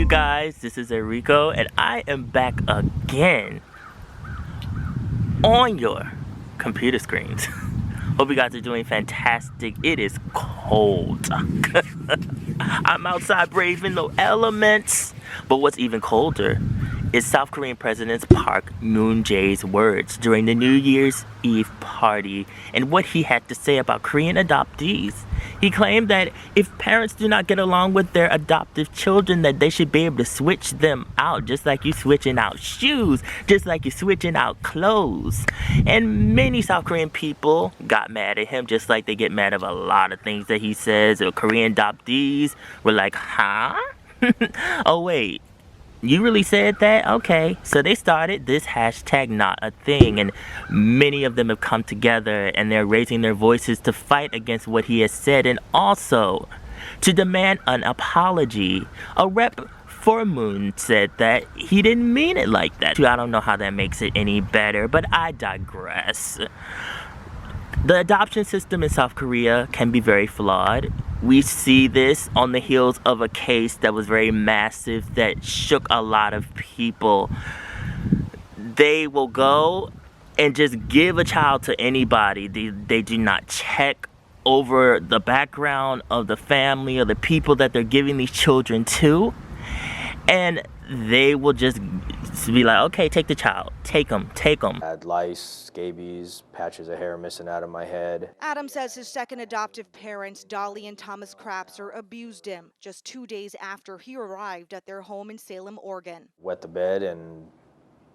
guys, this is Erico and I am back again on your computer screens. Hope you guys are doing fantastic. It is cold. I'm outside braving the elements. But what's even colder is South Korean President Park Moon-jae's words during the New Year's Eve party and what he had to say about Korean adoptees. He claimed that if parents do not get along with their adoptive children, that they should be able to switch them out, just like you switching out shoes, just like you switching out clothes. And many South Korean people got mad at him, just like they get mad at a lot of things that he says. Or Korean adoptees were like, huh? Oh wait, you really said that? Okay. So they started this hashtag not a thing, and many of them have come together and they're raising their voices to fight against what he has said and also to demand an apology. A rep for Moon said that he didn't mean it like that. I don't know how that makes it any better, but I digress. The adoption system in South Korea can be very flawed. We see this on the heels of a case that was very massive that shook a lot of people. They will go and just give a child to anybody. They do not check over the background of the family or the people that they're giving these children to. And they will just be like, okay, take the child. Take them. I had lice, scabies, patches of hair missing out of my head. Adam says his second adoptive parents, Dolly and Thomas Crapser, abused him just 2 days after he arrived at their home in Salem, Oregon. Wet the bed and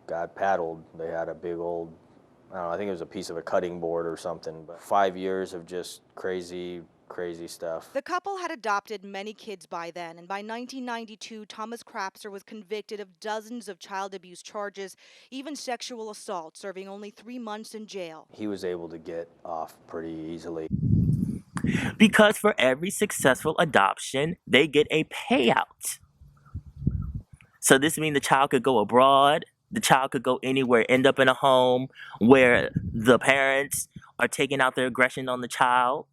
got paddled. They had a big old, I don't know, I think it was a piece of a cutting board or something, but 5 years of just crazy stuff. The couple had adopted many kids by then, and by 1992, Thomas Crapser was convicted of dozens of child abuse charges, even sexual assault, serving only 3 months in jail. He was able to get off pretty easily. Because for every successful adoption, they get a payout. So this means the child could go abroad, the child could go anywhere, end up in a home where the parents are taking out their aggression on the child.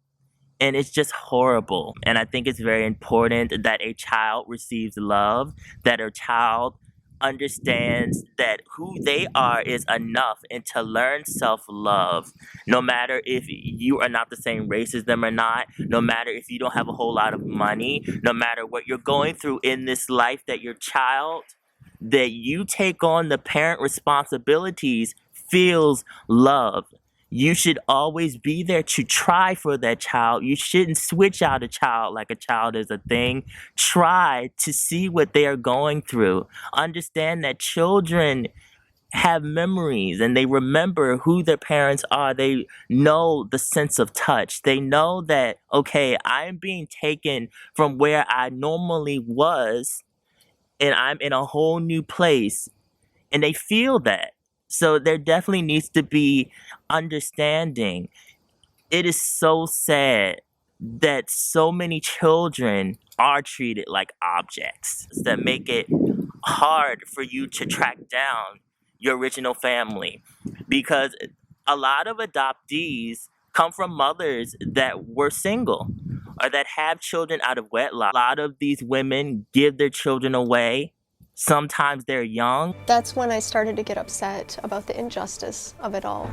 And it's just horrible. And I think it's very important that a child receives love, that a child understands that who they are is enough, and to learn self-love. No matter if you are not the same race as them or not, no matter if you don't have a whole lot of money, no matter what you're going through in this life, that your child, that you take on the parent responsibilities, feels loved. You should always be there to try for that child. You shouldn't switch out a child like a child is a thing. Try to see what they are going through. Understand that children have memories and they remember who their parents are. They know the sense of touch. They know that, okay, I'm being taken from where I normally was and I'm in a whole new place. And they feel that. So there definitely needs to be understanding. It is so sad that so many children are treated like objects that make it hard for you to track down your original family. Because a lot of adoptees come from mothers that were single or that have children out of wedlock. A lot of these women give their children away. Sometimes they're young. That's when I started to get upset about the injustice of it all.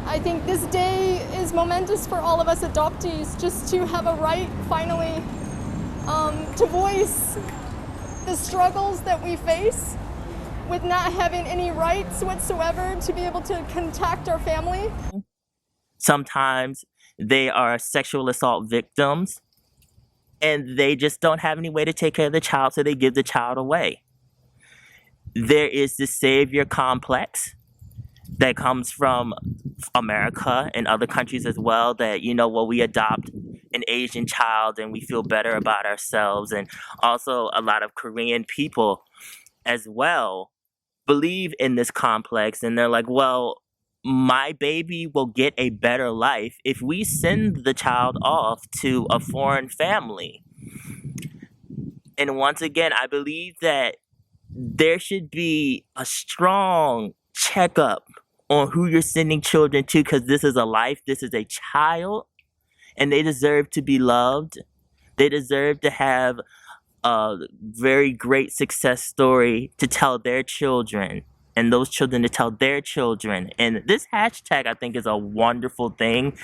I think this day is momentous for all of us adoptees, just to have a right, finally, to voice the struggles that we face with not having any rights whatsoever to be able to contact our family. Sometimes they are sexual assault victims and they just don't have any way to take care of the child, so they give the child away. There is this savior complex that comes from America and other countries as well, that, you know, well, we adopt an Asian child and we feel better about ourselves. And also a lot of Korean people as well believe in this complex, and they're like, well, my baby will get a better life if we send the child off to a foreign family. And once again, I believe that there should be a strong checkup on who you're sending children to, because this is a life, this is a child, and they deserve to be loved. They deserve to have a very great success story to tell their children, and those children to tell their children. And this hashtag, I think, is a wonderful thing.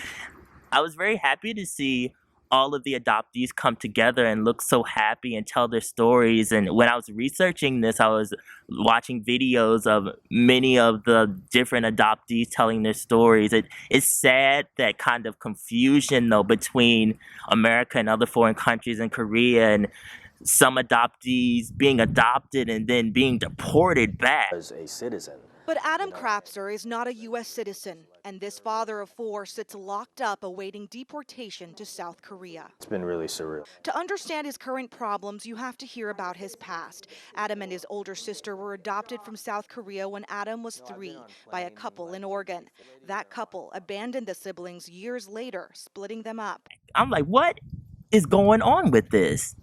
I was very happy to see all of the adoptees come together and look so happy and tell their stories. And when I was researching this, I was watching videos of many of the different adoptees telling their stories. It's sad, that kind of confusion, though, between America and other foreign countries and Korea, and some adoptees being adopted and then being deported back. As a citizen. But Adam Crapser is not a U.S. citizen, and this father of 4 sits locked up awaiting deportation to South Korea. It's been really surreal. To understand his current problems, you have to hear about his past. Adam and his older sister were adopted from South Korea when Adam was 3 by a couple in Oregon. That couple abandoned the siblings years later, splitting them up. I'm like, what is going on with this?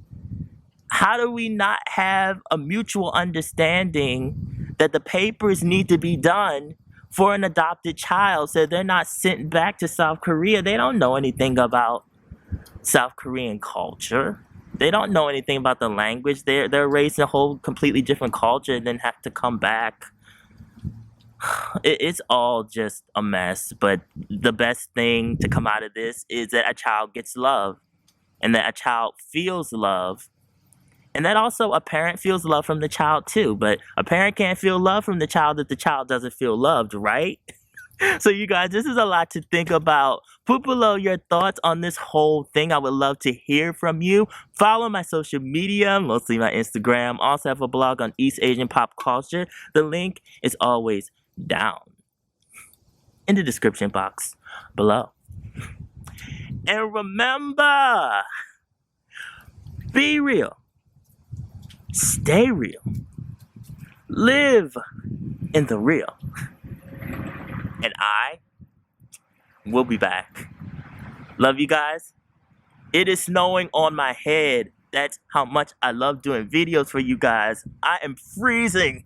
How do we not have a mutual understanding that the papers need to be done for an adopted child so they're not sent back to South Korea? They don't know anything about South Korean culture. They don't know anything about the language. They're raised in a whole completely different culture and then have to come back. It's all just a mess. But the best thing to come out of this is that a child gets love, and that a child feels love. And that also a parent feels love from the child too. But a parent can't feel love from the child if the child doesn't feel loved, right? So you guys, this is a lot to think about. Put below your thoughts on this whole thing. I would love to hear from you. Follow my social media, mostly my Instagram. Also have a blog on East Asian pop culture. The link is always down in the description box below. And remember, be real. Stay real. Live in the real. And I will be back. Love you guys. It is snowing on my head. That's how much I love doing videos for you guys. I am freezing.